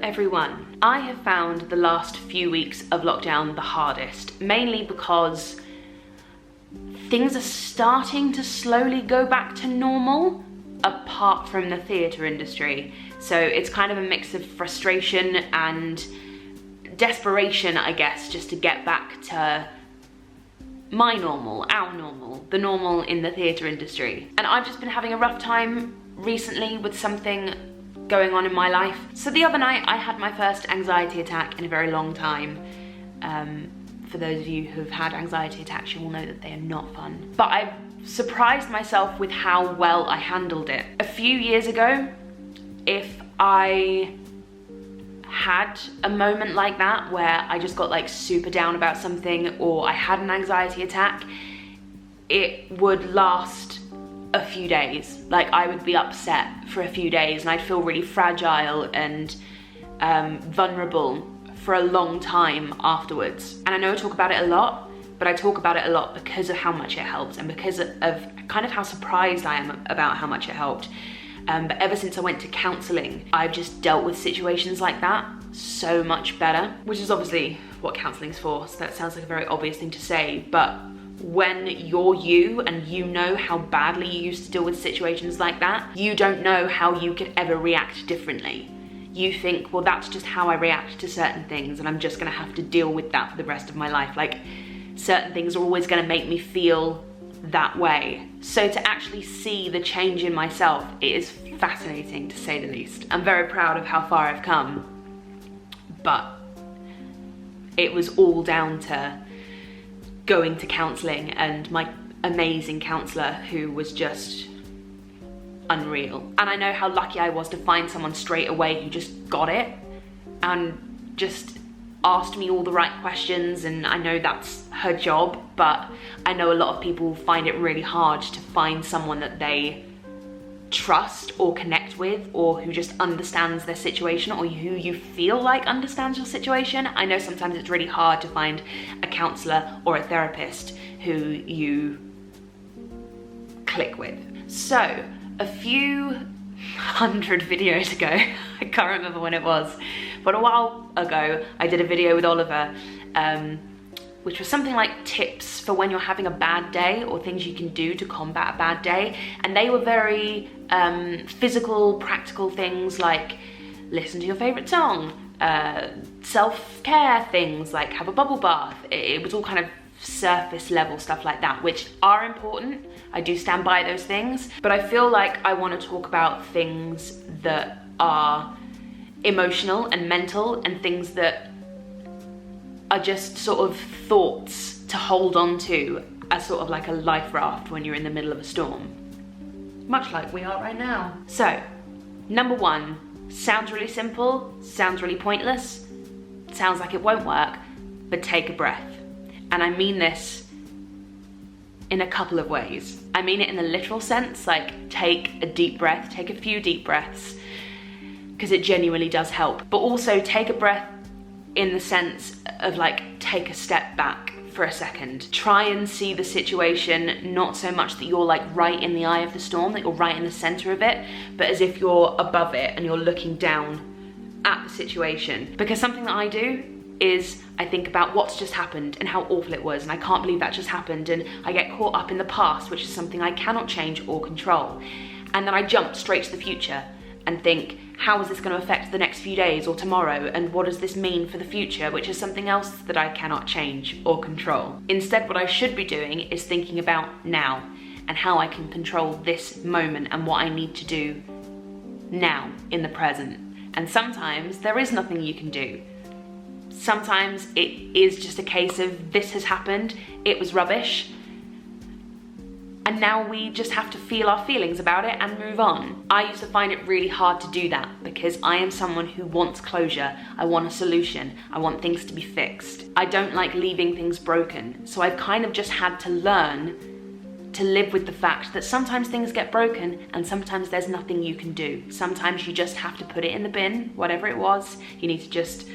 everyone. I have found the last few weeks of lockdown the hardest, mainly because things are starting to slowly go back to normal, apart from the theatre industry. So it's kind of a mix of frustration and desperation, I guess, just to get back to my normal, our normal, the normal in the theatre industry. And I've just been having a rough time recently with something going on in my life. So the other night I had my first anxiety attack in a very long time. For those of you who've had anxiety attacks, you will know that they are not fun. But I've surprised myself with how well I handled it. A few years ago, if I had a moment like that where I just got like super down about something, or I had an anxiety attack, it would last a few days. Like, I would be upset for a few days and I'd feel really fragile and vulnerable for a long time afterwards. And I know I talk about it a lot, but I talk about it a lot because of how much it helps and because of kind of how surprised I am about how much it helped. But ever since I went to counselling, I've just dealt with situations like that so much better, which is obviously what counselling's for, so that sounds like a very obvious thing to say, but when you're you and you know how badly you used to deal with situations like that, you don't know how you could ever react differently. You think, well, that's just how I react to certain things and I'm just gonna have to deal with that for the rest of my life. Like, certain things are always gonna make me feel that way. So to actually see the change in myself, it is fascinating to say the least. I'm very proud of how far I've come, but it was all down to going to counselling and my amazing counsellor who was just unreal. And I know how lucky I was to find someone straight away who just got it and just asked me all the right questions, and I know that's her job, but I know a lot of people find it really hard to find someone that they trust or connect with, or who just understands their situation, or who you feel like understands your situation. I know sometimes it's really hard to find a counsellor or a therapist who you click with. So a few hundred videos ago, I can't remember when it was, but a while ago I did a video with Oliver, which was something like tips for when you're having a bad day or things you can do to combat a bad day. And they were very physical, practical things like listen to your favorite song, self-care things like have a bubble bath. It was all kind of surface level stuff like that, which are important. I do stand by those things, but I feel like I want to talk about things that are emotional and mental, and things that are just sort of thoughts to hold on to as sort of like a life raft when you're in the middle of a storm, much like we are right now. So, number one, sounds really simple, sounds really pointless, sounds like it won't work, but take a breath. And I mean this in a couple of ways. I mean it in the literal sense, like take a deep breath, take a few deep breaths, because it genuinely does help. But also take a breath in the sense of like, take a step back for a second. Try and see the situation, not so much that you're like right in the eye of the storm, that you're right in the center of it, but as if you're above it and you're looking down at the situation. Because something that I do is I think about what's just happened and how awful it was, and I can't believe that just happened, and I get caught up in the past, which is something I cannot change or control. And then I jump straight to the future and think, how is this going to affect the next few days or tomorrow, and what does this mean for the future, which is something else that I cannot change or control. Instead, what I should be doing is thinking about now and how I can control this moment and what I need to do now in the present. And sometimes there is nothing you can do. Sometimes it is just a case of this has happened, it was rubbish, and now we just have to feel our feelings about it and move on. I used to find it really hard to do that because I am someone who wants closure. I want a solution. I want things to be fixed. I don't like leaving things broken. So I've kind of just had to learn to live with the fact that sometimes things get broken and sometimes there's nothing you can do. Sometimes you just have to put it in the bin, whatever it was. You need to just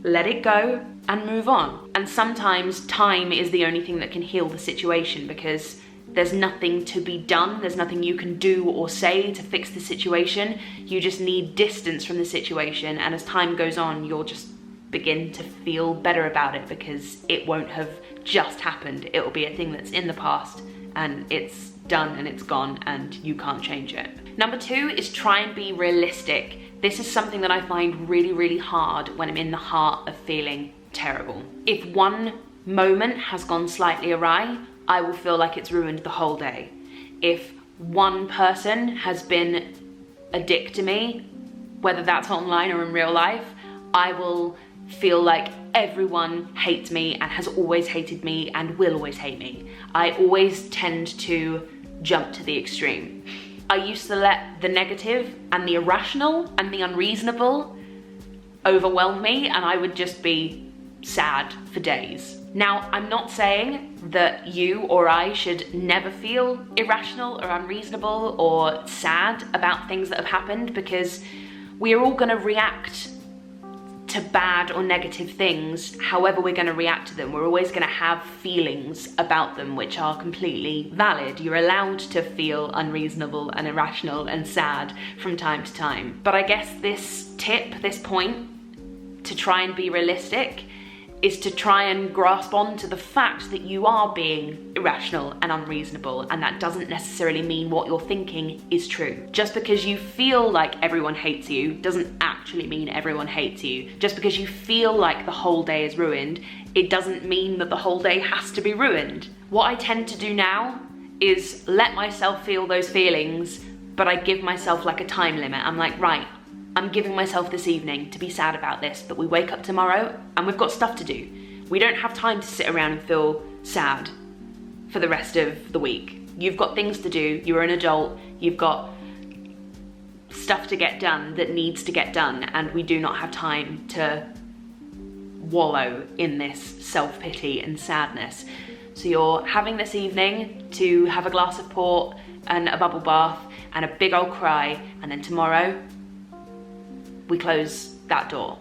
let it go and move on. And sometimes time is the only thing that can heal the situation, because There's nothing to be done. There's nothing you can do or say to fix the situation. You just need distance from the situation. And as time goes on, you'll just begin to feel better about it because it won't have just happened. It will be a thing that's in the past and it's done and it's gone and you can't change it. Number 2 is try and be realistic. This is something that I find really, really hard when I'm in the heart of feeling terrible. If one moment has gone slightly awry, I will feel like it's ruined the whole day. If one person has been a dick to me, whether that's online or in real life, I will feel like everyone hates me and has always hated me and will always hate me. I always tend to jump to the extreme. I used to let the negative and the irrational and the unreasonable overwhelm me, and I would just be sad for days. Now, I'm not saying that you or I should never feel irrational or unreasonable or sad about things that have happened, because we are all going to react to bad or negative things however we're going to react to them. We're always going to have feelings about them which are completely valid. You're allowed to feel unreasonable and irrational and sad from time to time. But I guess this tip, this point to try and be realistic, is to try and grasp onto the fact that you are being irrational and unreasonable, and that doesn't necessarily mean what you're thinking is true. Just because you feel like everyone hates you doesn't actually mean everyone hates you. Just because you feel like the whole day is ruined, it doesn't mean that the whole day has to be ruined. What I tend to do now is let myself feel those feelings, but I give myself like a time limit. I'm like, right, I'm giving myself this evening to be sad about this, but we wake up tomorrow and we've got stuff to do. We don't have time to sit around and feel sad for the rest of the week. You've got things to do, you're an adult, you've got stuff to get done that needs to get done, and we do not have time to wallow in this self-pity and sadness. So you're having this evening to have a glass of port and a bubble bath and a big old cry, and then tomorrow we close that door.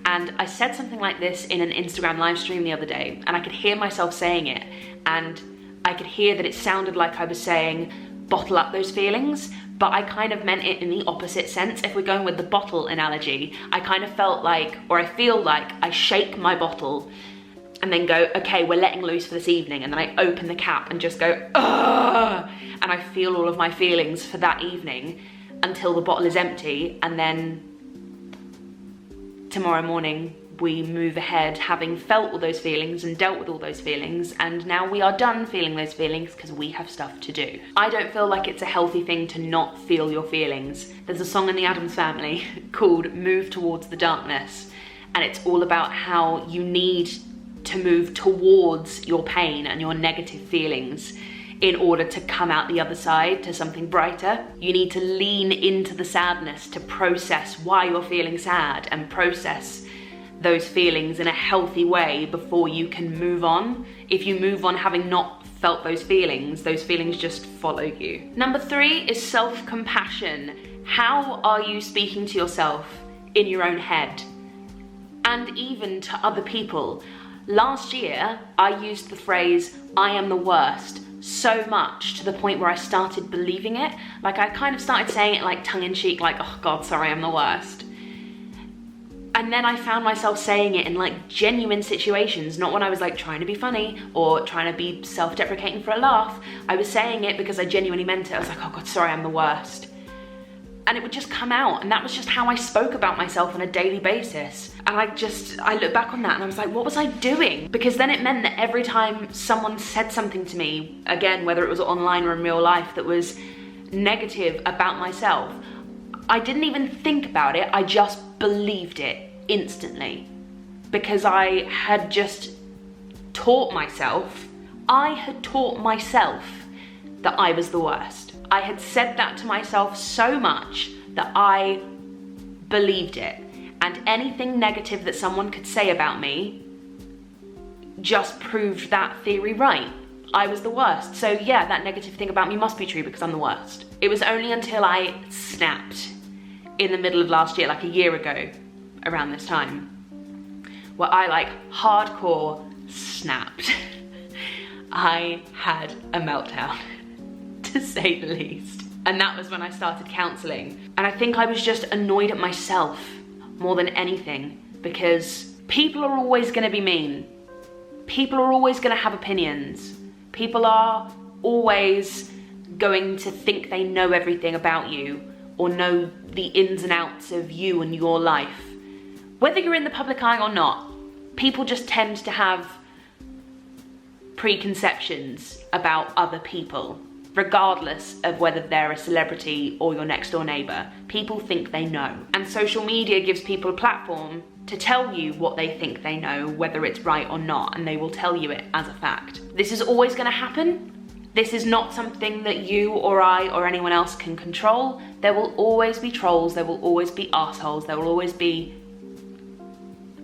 And I said something like this in an Instagram live stream the other day, and I could hear myself saying it, and I could hear that it sounded like I was saying bottle up those feelings, but I kind of meant it in the opposite sense. If we're going with the bottle analogy, I kind of felt like, or I feel like, I shake my bottle and then go, okay, we're letting loose for this evening, and then I open the cap and just go, ugh, and I feel all of my feelings for that evening until the bottle is empty, and then tomorrow morning we move ahead having felt all those feelings and dealt with all those feelings, and now we are done feeling those feelings because we have stuff to do. I don't feel like it's a healthy thing to not feel your feelings. There's a song in the Addams Family called Move Towards the Darkness, and it's all about how you need to move towards your pain and your negative feelings in order to come out the other side to something brighter. You need to lean into the sadness to process why you're feeling sad and process those feelings in a healthy way before you can move on. If you move on having not felt those feelings just follow you. Number 3 is self-compassion. How are you speaking to yourself in your own head and even to other people? Last year, I used the phrase, I am the worst, so much to the point where I started believing it. Like, I kind of started saying it like tongue-in-cheek, like, oh God, sorry, I'm the worst. And then I found myself saying it in like genuine situations, not when I was like trying to be funny or trying to be self-deprecating for a laugh. I was saying it because I genuinely meant it. I was like, oh God, sorry, I'm the worst. And it would just come out, and that was just how I spoke about myself on a daily basis. And I look back on that and I was like, what was I doing? Because then it meant that every time someone said something to me, again, whether it was online or in real life, that was negative about myself, I didn't even think about it, I just believed it instantly. Because I had just taught myself that I was the worst. I had said that to myself so much that I believed it. And anything negative that someone could say about me just proved that theory right. I was the worst. So yeah, that negative thing about me must be true because I'm the worst. It was only until I snapped in the middle of last year, like a year ago, around this time, where I like hardcore snapped. I had a meltdown, to say the least. And that was when I started counselling. And I think I was just annoyed at myself more than anything, because people are always gonna be mean. People are always gonna have opinions. People are always going to think they know everything about you or know the ins and outs of you and your life. Whether you're in the public eye or not, people just tend to have preconceptions about other people, regardless of whether they're a celebrity or your next door neighbour. People think they know. And social media gives people a platform to tell you what they think they know, whether it's right or not, and they will tell you it as a fact. This is always gonna happen. This is not something that you or I or anyone else can control. There will always be trolls, there will always be arseholes, there will always be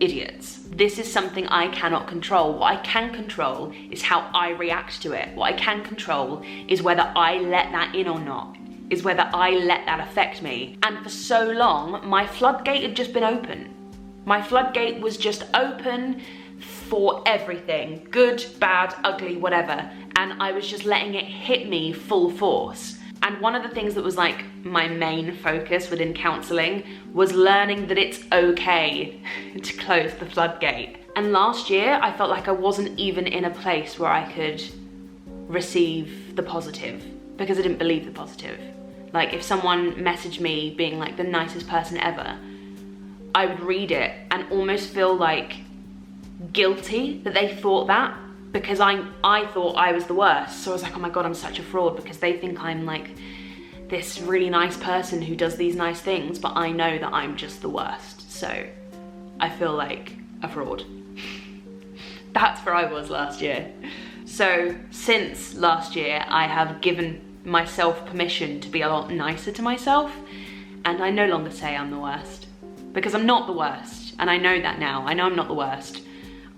idiots. This is something I cannot control. What I can control is how I react to it. What I can control is whether I let that in or not, is whether I let that affect me. And for so long, my floodgate had just been open. My floodgate was just open for everything, good, bad, ugly, whatever. And I was just letting it hit me full force. And one of the things that was like my main focus within counselling was learning that it's okay to close the floodgate. And last year, I felt like I wasn't even in a place where I could receive the positive, because I didn't believe the positive. Like, if someone messaged me being like the nicest person ever, I would read it and almost feel like guilty that they thought that, because I thought I was the worst. So I was like, oh my God, I'm such a fraud, because they think I'm like this really nice person who does these nice things, but I know that I'm just the worst. So I feel like a fraud. That's where I was last year. So since last year, I have given myself permission to be a lot nicer to myself, and I no longer say I'm the worst, because I'm not the worst, and I know that now. I know I'm not the worst.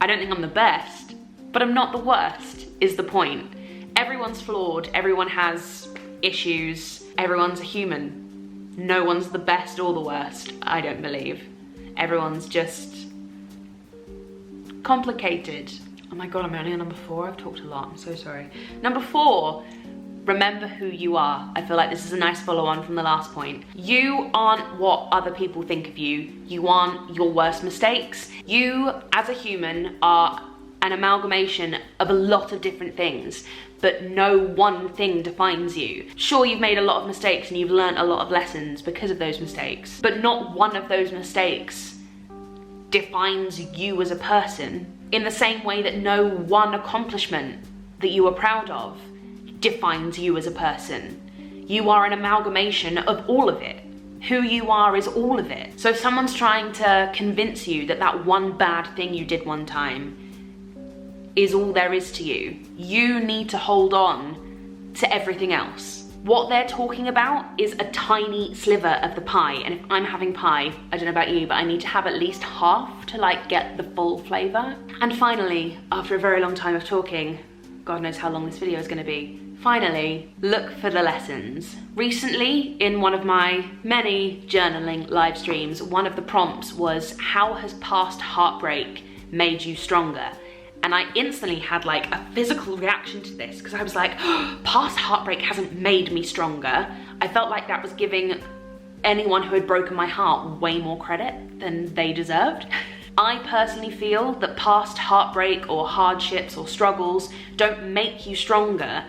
I don't think I'm the best, but I'm not the worst, is the point. Everyone's flawed, everyone has issues, everyone's a human. No one's the best or the worst, I don't believe. Everyone's just complicated. Oh my God, I'm only on number 4, I've talked a lot, I'm so sorry. Number 4, remember who you are. I feel like this is a nice follow on from the last point. You aren't what other people think of you. You aren't your worst mistakes. You, as a human, are an amalgamation of a lot of different things, but no one thing defines you. Sure, you've made a lot of mistakes and you've learned a lot of lessons because of those mistakes, but not one of those mistakes defines you as a person, in the same way that no one accomplishment that you are proud of defines you as a person. You are an amalgamation of all of it. Who you are is all of it. So if someone's trying to convince you that that one bad thing you did one time is all there is to you, you need to hold on to everything else. What they're talking about is a tiny sliver of the pie, and if I'm having pie, I don't know about you, but I need to have at least half to like get the full flavor. And finally, after a very long time of talking, God knows how long this video is gonna be, finally, look for the lessons. Recently, in one of my many journaling live streams, one of the prompts was, how has past heartbreak made you stronger? And I instantly had like a physical reaction to this, because I was like, oh, past heartbreak hasn't made me stronger. I felt like that was giving anyone who had broken my heart way more credit than they deserved. I personally feel that past heartbreak or hardships or struggles don't make you stronger.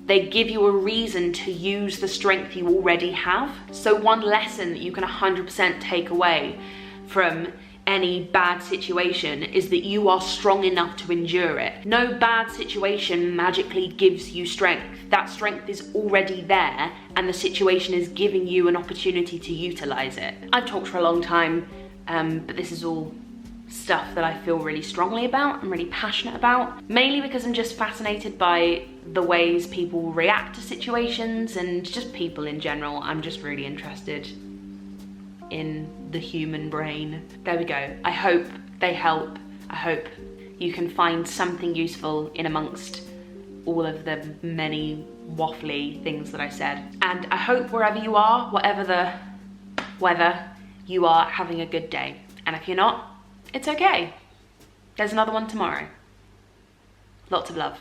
They give you a reason to use the strength you already have. So one lesson that you can 100% take away from any bad situation is that you are strong enough to endure it. No bad situation magically gives you strength. That strength is already there, and the situation is giving you an opportunity to utilize it. I've talked for a long time, but this is all stuff that I feel really strongly about and really passionate about, mainly because I'm just fascinated by the ways people react to situations and just people in general. I'm just really interested in the human brain. There we go. I hope they help. I hope you can find something useful in amongst all of the many waffly things that I said. And I hope wherever you are, whatever the weather, you are having a good day. And if you're not, it's okay. There's another one tomorrow. Lots of love.